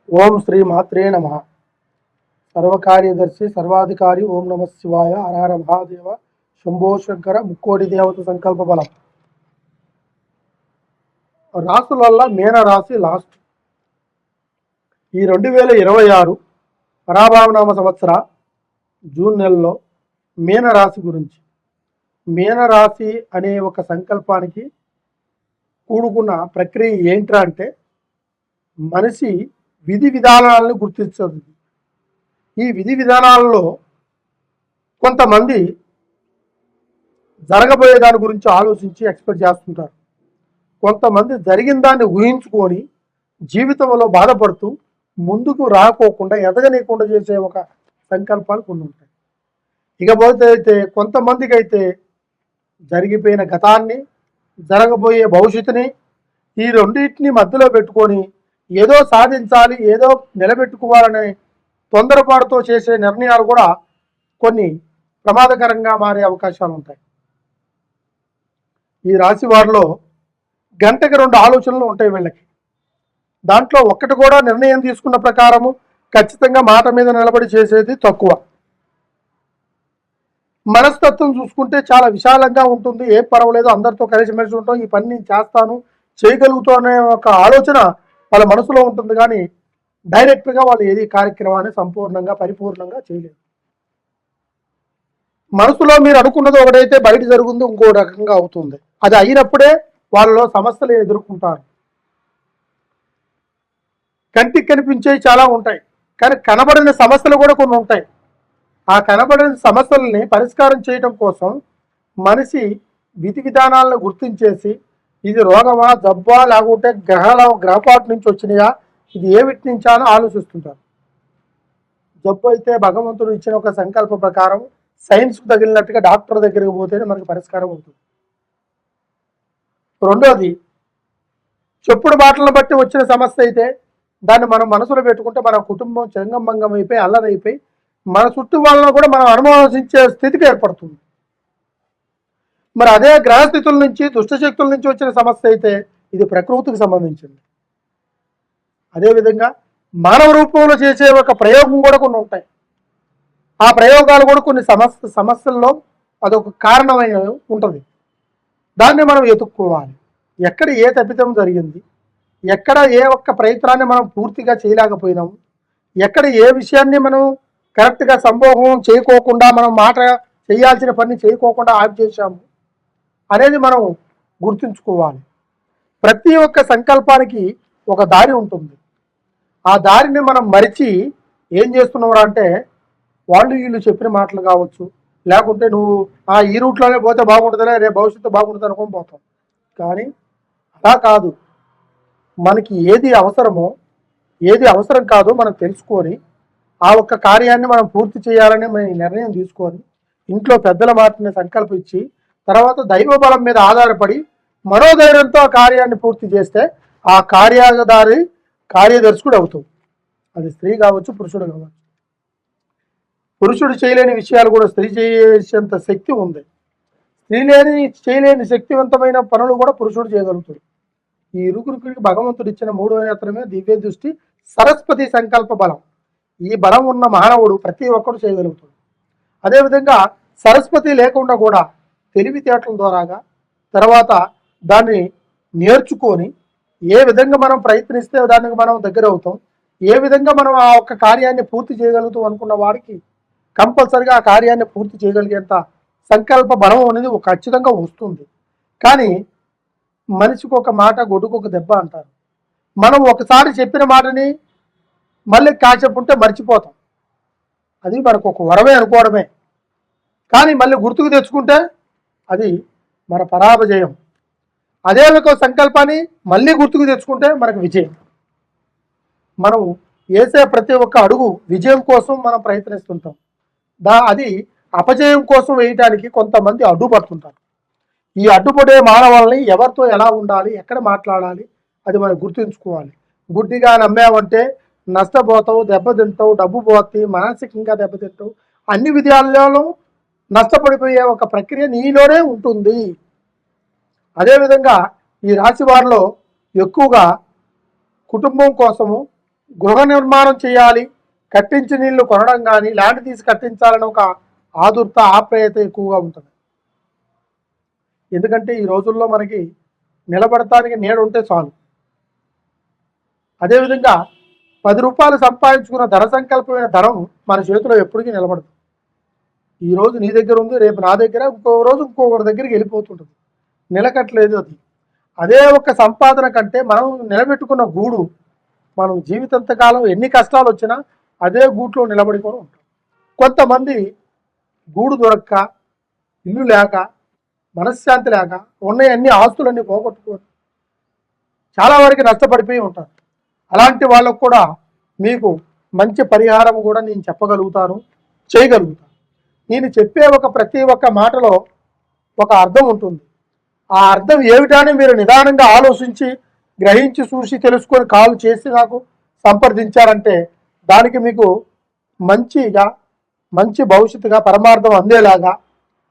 ఓం శ్రీ మాత్రే నమ. సర్వకార్యదర్శి సర్వాధికారి ఓం నమ శివాయ. హరహర మహాదేవ శంభో శంకర ముక్కోటి దేవత సంకల్ప బలం. రాసులల్లా మీన రాశి లాస్ట్. ఈ 2026 పరాభావనామ సంవత్సర జూన్ నెలలో మీన రాశి గురించి. మీన రాశి అనే ఒక సంకల్పానికి కూడుకున్న ప్రక్రియ ఏంట్రా అంటే మనిషి విధి విధానాలను గుర్తించదు. ఈ విధి విధానాలలో కొంతమంది జరగబోయే దాని గురించి ఆలోచించి ఎక్స్పెక్ట్ చేస్తుంటారు. కొంతమంది జరిగిన దాన్ని ఊహించుకొని జీవితంలో బాధపడుతూ ముందుకు రాకోకుండా ఎదగనీయకుండా చేసే ఒక సంకల్పాలు కొన్ని ఉంటాయి. ఇకపోతే అయితే కొంతమందికి అయితే జరిగిపోయిన గతాన్ని, జరగబోయే భవిష్యత్తుని ఈ రెండింటిని మధ్యలో పెట్టుకొని ఏదో సాధించాలి, ఏదో నిలబెట్టుకోవాలనే తొందరపాటుతో చేసే నిర్ణయాలు కూడా కొన్ని ప్రమాదకరంగా మారే అవకాశాలు ఉంటాయి. ఈ రాశి వారిలో గంటకి 2 ఆలోచనలు ఉంటాయి వీళ్ళకి. దాంట్లో ఒక్కటి కూడా నిర్ణయం తీసుకున్న ప్రకారము ఖచ్చితంగా మాట మీద నిలబడి చేసేది తక్కువ. మనస్తత్వం చూసుకుంటే చాలా విశాలంగా ఉంటుంది. ఏం పర్వాలేదు, అందరితో కలిసిమెలిసి ఉంటాం, ఈ పని నేను చేస్తాను, చేయగలుగుతాను అనే ఒక ఆలోచన వాళ్ళ మనసులో ఉంటుంది. కానీ డైరెక్ట్గా వాళ్ళు ఏది కార్యక్రమాన్ని సంపూర్ణంగా పరిపూర్ణంగా చేయలేరు. మనసులో మీరు అనుకున్నది ఒకటైతే బయట జరుగుతుంది ఇంకో రకంగా అవుతుంది. అది అయినప్పుడే వాళ్ళలో సమస్యలు ఎదుర్కొంటారు. కంటికి కనిపించేవి చాలా ఉంటాయి, కానీ కనబడిన సమస్యలు కూడా కొన్ని ఉంటాయి. ఆ కనబడిన సమస్యలని పరిష్కారం చేయడం కోసం మనిషి విధి విధానాలను గుర్తించేసి ఇది రోగమా, జబ్బా, లేకుంటే గ్రహపాటు నుంచి వచ్చినాయా, ఇది ఏమిటి నుంచా అని ఆలోచిస్తుంటారు. జబ్బు అయితే భగవంతుడు ఇచ్చిన ఒక సంకల్ప ప్రకారం సైన్స్కు తగిలినట్టుగా డాక్టర్ దగ్గరికి పోతేనే మనకి పరిష్కారం అవుతుంది. రెండోది, చెప్పుడు మాటలను బట్టి వచ్చిన సమస్య అయితే దాన్ని మనం మనసులో పెట్టుకుంటే మన కుటుంబం చెంగంబంగం అయిపోయి అల్లరైపోయి మన చుట్టూ వాళ్ళను కూడా మనం అనుమానించే స్థితికి ఏర్పడుతుంది. మరి అదే గ్రహస్థితుల నుంచి, దుష్టశక్తుల నుంచి వచ్చిన సమస్య అయితే ఇది ప్రకృతికి సంబంధించింది. అదేవిధంగా మానవ రూపంలో చేసే ఒక ప్రయోగం కూడా కొన్ని ఉంటాయి. ఆ ప్రయోగాలు కూడా కొన్ని సమస్యల్లో అదొక కారణమైన ఉంటుంది. దాన్ని మనం ఎత్తుక్కోవాలి. ఎక్కడ ఏ తప్పిదం జరిగింది, ఎక్కడ ఏ ఒక్క ప్రయత్నాన్ని మనం పూర్తిగా చేయలేకపోయినాము, ఎక్కడ ఏ విషయాన్ని మనం కరెక్ట్గా సంభోగం చేయకోకుండా మనం మాట చేయాల్సిన పని చేయకోకుండా ఆఫ్ చేశాము అనేది మనం గుర్తుంచుకోవాలి. ప్రతి ఒక్క సంకల్పానికి ఒక దారి ఉంటుంది. ఆ దారిని మనం మరిచి ఏం చేస్తున్నావు అంటే వాళ్ళు వీళ్ళు చెప్పిన మాటలు కావచ్చు, లేకుంటే నువ్వు ఈ రూట్లోనే పోతే బాగుంటుందనే, రేపు భవిష్యత్తు బాగుంటుంది అనుకొని పోతాం. కానీ అలా కాదు. మనకి ఏది అవసరమో ఏది అవసరం కాదో మనం తెలుసుకొని ఆ ఒక్క కార్యాన్ని మనం పూర్తి చేయాలని మనం నిర్ణయం తీసుకొని ఇంట్లో పెద్దల మాటని సంకల్పించి తర్వాత దైవ బలం మీద ఆధారపడి మనోధైర్యంతో ఆ కార్యాన్ని పూర్తి చేస్తే ఆ కార్యదర్శకుడు అవుతాం. అది స్త్రీ కావచ్చు, పురుషుడు కావచ్చు. పురుషుడు చేయలేని విషయాలు కూడా స్త్రీ చేసేంత శక్తి ఉంది. స్త్రీ చేయలేని శక్తివంతమైన పనులు కూడా పురుషుడు చేయగలుగుతాడు. ఈ ఇరుగురికి భగవంతుడు ఇచ్చిన 3వ నేత్రమే దివ్య దృష్టి, సరస్వతి సంకల్ప బలం. ఈ బలం ఉన్న మానవుడు ప్రతి ఒక్కరు చేయగలుగుతాడు. అదేవిధంగా సరస్వతి లేకుండా కూడా తెలివితేటల ద్వారాగా తర్వాత దాన్ని నేర్చుకొని ఏ విధంగా మనం ప్రయత్నిస్తే దానికి మనం దగ్గర అవుతాం, ఏ విధంగా మనం ఆ ఒక్క కార్యాన్ని పూర్తి చేయగలుగుతాం అనుకున్న వాడికి కంపల్సరిగా ఆ కార్యాన్ని పూర్తి చేయగలిగేంత సంకల్ప బలం అనేది ఖచ్చితంగా వస్తుంది. కానీ మనిషికి ఒక మాట, గొడ్డుకు ఒక దెబ్బ అంటారు. మనం ఒకసారి చెప్పిన మాటని మళ్ళీ కాసేపు ఉంటే మర్చిపోతాం. అది మనకు ఒక వరమే అనుకోవడమే. కానీ మళ్ళీ గుర్తుకు తెచ్చుకుంటే అది మన పరాజయం. అదే ఒక సంకల్పాన్ని మళ్ళీ గుర్తుకు తెచ్చుకుంటే మనకు విజయం. మనం వేసే ప్రతి ఒక్క అడుగు విజయం కోసం మనం ప్రయత్నిస్తుంటాం. అది అపజయం కోసం వేయటానికి కొంతమంది అడ్డుపడుతుంటారు. ఈ అడ్డుపడే మానవాళ్ళని ఎవరితో ఎలా ఉండాలి, ఎక్కడ మాట్లాడాలి అది మనం గుర్తుంచుకోవాలి. గుడ్డిగా నమ్మావంటే నష్టపోతావు, దెబ్బతింటావు, డబ్బు పోతాయి, మానసికంగా దెబ్బతింటావు. అన్ని విధాలలో నష్టపడిపోయే ఒక ప్రక్రియ నీలోనే ఉంటుంది. అదేవిధంగా ఈ రాశి వారిలో ఎక్కువగా కుటుంబం కోసము గృహ నిర్మాణం చేయాలి, కట్టించిన ఇల్లు కొనడం కానీ, ల్యాండ్ తీసి కట్టించాలని ఒక ఆదుర్త ఆప్యాయత ఎక్కువగా ఉంటుంది. ఎందుకంటే ఈ రోజుల్లో మనకి నిలబడటానికి నీడ ఉంటే చాలు. అదేవిధంగా 10 రూపాయలు సంపాదించుకున్న ధన సంకల్పమైన ధనం మన చేతిలో ఎప్పటికీ నిలబడదు. ఈ రోజు నీ దగ్గర ఉంది, రేపు నా దగ్గర, ఇంకో రోజు ఇంకొకరి దగ్గరికి వెళ్ళిపోతుంటుంది. నిలకట్లేదు అది. అదే ఒక సంపాదన కంటే మనం నిలబెట్టుకున్న గూడు, మనం జీవితాంతకాలం ఎన్ని కష్టాలు వచ్చినా అదే గూట్లో నిలబడుకొని ఉంటాం. కొంతమంది గూడు దొరక్క, ఇల్లు లేక, మనశ్శాంతి లేక, ఉన్నాయి అన్ని ఆస్తులన్నీ పోగొట్టుకొని చాలా వరకు నష్టపడిపోయి ఉంటారు. అలాంటి వాళ్ళకు కూడా మీకు మంచి పరిహారం కూడా నేను చెప్పగలుగుతాను, చేయగలుగుతాను. నేను చెప్పే ప్రతి ఒక్క మాటలో ఒక అర్థం ఉంటుంది. ఆ అర్థం ఏమిటని మీరు నిదానంగా ఆలోచించి, గ్రహించి, చూసి, తెలుసుకొని కాల్ చేసి నాకు సంప్రదించారంటే దానికి మీకు మంచి భవిష్యత్తుగా పరమార్థం అందేలాగా,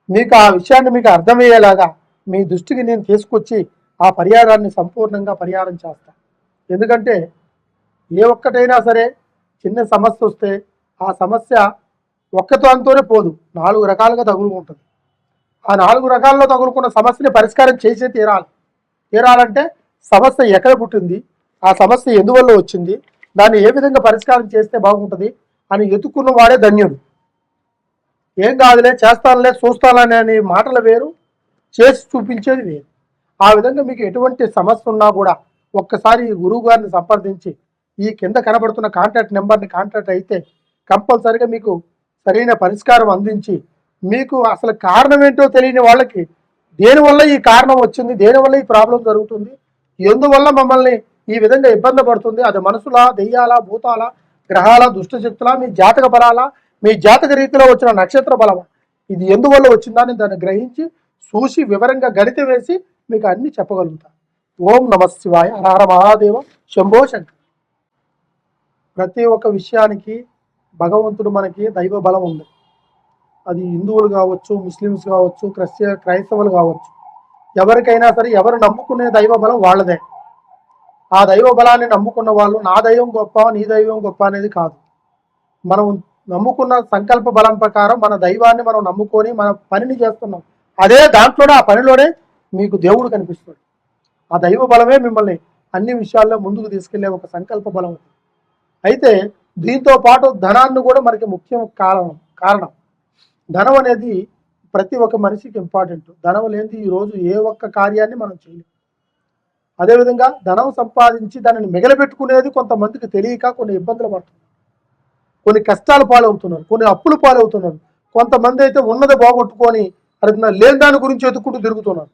మీకు ఆ విషయాన్ని మీకు అర్థమయ్యేలాగా మీ దృష్టికి నేను తీసుకొచ్చి ఆ పరిహారాన్ని సంపూర్ణంగా పరిహారం చేస్తాను. ఎందుకంటే ఏ ఒక్కటైనా సరే చిన్న సమస్య వస్తే ఆ సమస్య ఒక్కదానితోనే పోదు, 4 రకాలుగా తగులుకుంటుంది. ఆ 4 రకాల్లో తగులుకున్న సమస్యని పరిష్కారం చేసే తీరాలంటే సమస్య ఎక్కడ పుట్టింది, ఆ సమస్య ఎందువల్ల వచ్చింది, దాన్ని ఏ విధంగా పరిష్కారం చేస్తే బాగుంటుంది అని ఎత్తుకున్న వాడే ధన్యుడు. ఏం కాదులే, చేస్తానులే, చూస్తానులే అనే మాటలు వేరు, చేసి చూపించేది వేరు. ఆ విధంగా మీకు ఎటువంటి సమస్య ఉన్నా కూడా ఒక్కసారి ఈ గురువు గారిని సంప్రదించి ఈ కింద కనబడుతున్న కాంటాక్ట్ నెంబర్ని కాంటాక్ట్ అయితే కంపల్సరిగా మీకు సరైన పరిష్కారం అందించి, మీకు అసలు కారణం ఏంటో తెలియని వాళ్ళకి దేనివల్ల ఈ కారణం వచ్చింది, దేనివల్ల ఈ ప్రాబ్లం జరుగుతుంది, ఎందువల్ల మమ్మల్ని ఈ విధంగా ఇబ్బంది పడుతుంది, అది మనసులా, దెయ్యాల, భూతాల, గ్రహాల, దుష్టశక్తుల, మీ జాతక బలాల, మీ జాతక రీతిలో వచ్చిన నక్షత్ర బలమా, ఇది ఎందువల్ల వచ్చిందని దాన్ని గ్రహించి చూసి వివరంగా గణిత వేసి మీకు అన్ని చెప్పగలుగుతాను. ఓం నమ శివాయ, హర మహాదేవ, శంభో శంకర్. ప్రతి ఒక్క విషయానికి భగవంతుడు మనకి దైవ బలం ఉంది. అది హిందువులు కావచ్చు, ముస్లిమ్స్ కావచ్చు, క్రైస్తవులు కావచ్చు, ఎవరికైనా సరే ఎవరు నమ్ముకునే దైవ బలం వాళ్ళదే. ఆ దైవ బలాన్ని నమ్ముకున్న వాళ్ళు నా దైవం గొప్ప, నీ దైవం గొప్ప అనేది కాదు. మనం నమ్ముకున్న సంకల్ప బలం ప్రకారం మన దైవాన్ని మనం నమ్ముకొని మన పనిని చేస్తున్నాం. అదే దాంట్లోనే, ఆ పనిలోనే మీకు దేవుడు కనిపిస్తాడు. ఆ దైవ బలమే మిమ్మల్ని అన్ని విషయాల్లో ముందుకు తీసుకెళ్లే ఒక సంకల్ప బలం. అయితే దీంతో పాటు ధనాన్ని కూడా మనకి ముఖ్య కారణం. ధనం అనేది ప్రతి ఒక్క మనిషికి ఇంపార్టెంట్. ధనం లేనిది ఈరోజు ఏ ఒక్క కార్యాన్ని మనం చేయలేం. అదేవిధంగా ధనం సంపాదించి దానిని మిగలబెట్టుకునేది కొంతమందికి తెలియక కొన్ని ఇబ్బందులు పడుతున్నారు, కొన్ని కష్టాలు పాలవుతున్నారు, కొన్ని అప్పులు పాలవుతున్నారు. కొంతమంది అయితే ఉన్నది బాగొట్టుకొని అది లేని దాని గురించి ఎత్తుకుంటూ తిరుగుతున్నారు.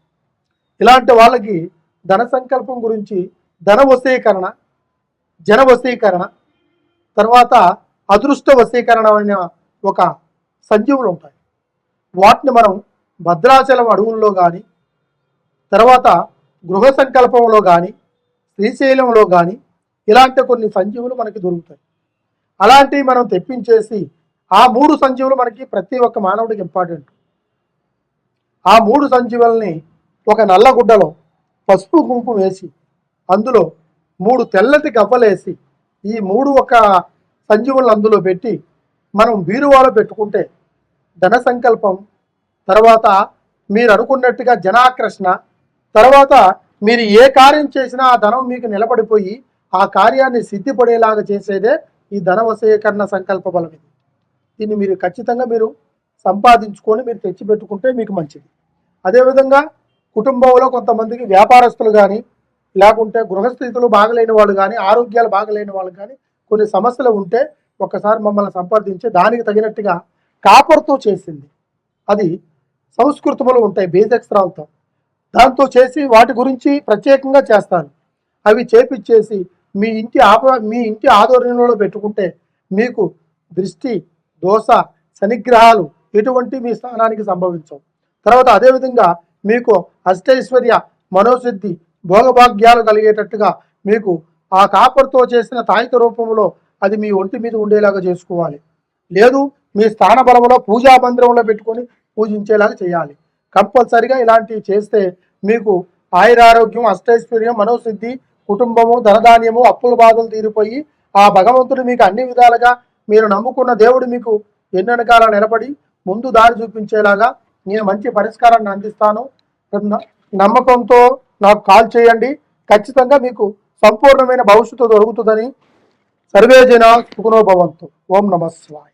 ఇలాంటి వాళ్ళకి ధన సంకల్పం గురించి ధన వశీకరణ, జన వశీకరణ, తర్వాత అదృష్ట వశీకరణ అనే ఒక సంజీవులు ఉంటాయి. వాటిని మనం భద్రాచలం అడవుల్లో కానీ, తర్వాత గృహ సంకల్పంలో కానీ, శ్రీశైలంలో కానీ ఇలాంటి కొన్ని సంజీవులు మనకి దొరుకుతాయి. అలాంటివి మనం తెప్పించేసి ఆ 3 సంజీవులు మనకి ప్రతి ఒక్క మానవుడికి ఇంపార్టెంట్. ఆ 3 సంజీవుల్ని ఒక నల్లగుడ్డలో పసుపు కుంకుమ వేసి అందులో 3 తెల్లటి గవ్వలేసి ఈ 3 ఒక సంజీవులను అందులో పెట్టి మనం బీరువాలో పెట్టుకుంటే ధన సంకల్పం, తర్వాత మీరు అనుకున్నట్టుగా జనాకర్షణ, తర్వాత మీరు ఏ కార్యం చేసినా ఆ ధనం మీకు నిలబడిపోయి ఆ కార్యాన్ని సిద్ధిపడేలాగా చేసేదే ఈ ధన వశీకరణ సంకల్ప బలం. దీన్ని మీరు ఖచ్చితంగా మీరు సంపాదించుకొని మీరు తెచ్చిపెట్టుకుంటే మీకు మంచిది. అదేవిధంగా కుటుంబంలో కొంతమందికి వ్యాపారస్తులు కానీ, లేకుంటే గృహస్థితులు బాగలేని వాళ్ళు కానీ, ఆరోగ్యాలు బాగలేని వాళ్ళు కానీ కొన్ని సమస్యలు ఉంటే ఒక్కసారి మమ్మల్ని సంప్రదించి దానికి తగినట్టుగా కాపర్తో చేసింది, అది సంస్కృతములు ఉంటాయి బేజక్షరాలతో, దాంతో చేసి వాటి గురించి ప్రత్యేకంగా చేస్తాను. అవి చేపిచ్చేసి మీ ఇంటి ఆధ్వర్యంలో పెట్టుకుంటే మీకు దృష్టి, దోష, శనిగ్రహాలు ఎటువంటి మీ స్థానానికి సంభవించవు. తర్వాత అదేవిధంగా మీకు అష్టైశ్వర్య, మనోసిద్ధి, భోగభాగ్యాలు కలిగేటట్టుగా మీకు ఆ కాపర్తో చేసిన తాయిత రూపంలో అది మీ ఒంటి మీద ఉండేలాగా చేసుకోవాలి. లేదు మీ స్థాన బలంలో పూజా మందిరంలో పెట్టుకొని పూజించేలాగా చేయాలి. కంపల్సరిగా ఇలాంటివి చేస్తే మీకు ఆయురారోగ్యం, అష్టైశ్వర్యం, మనోసిద్ధి, కుటుంబము, ధనధాన్యము, అప్పుల బాధలు తీరిపోయి ఆ భగవంతుడు మీకు అన్ని విధాలుగా మీరు నమ్ముకున్న దేవుడు మీకు ఎన్నెనకాల నిలబడి ముందు దారి చూపించేలాగా నేను మంచి పరిష్కారాన్ని అందిస్తాను. నమ్మకంతో నాకు కాల్ చేయండి. ఖచ్చితంగా మీకు సంపూర్ణమైన భవిష్యత్తు దొరుకుతుందని. సర్వే జన సుఖనో భవంతు. ఓం నమః శివాయ.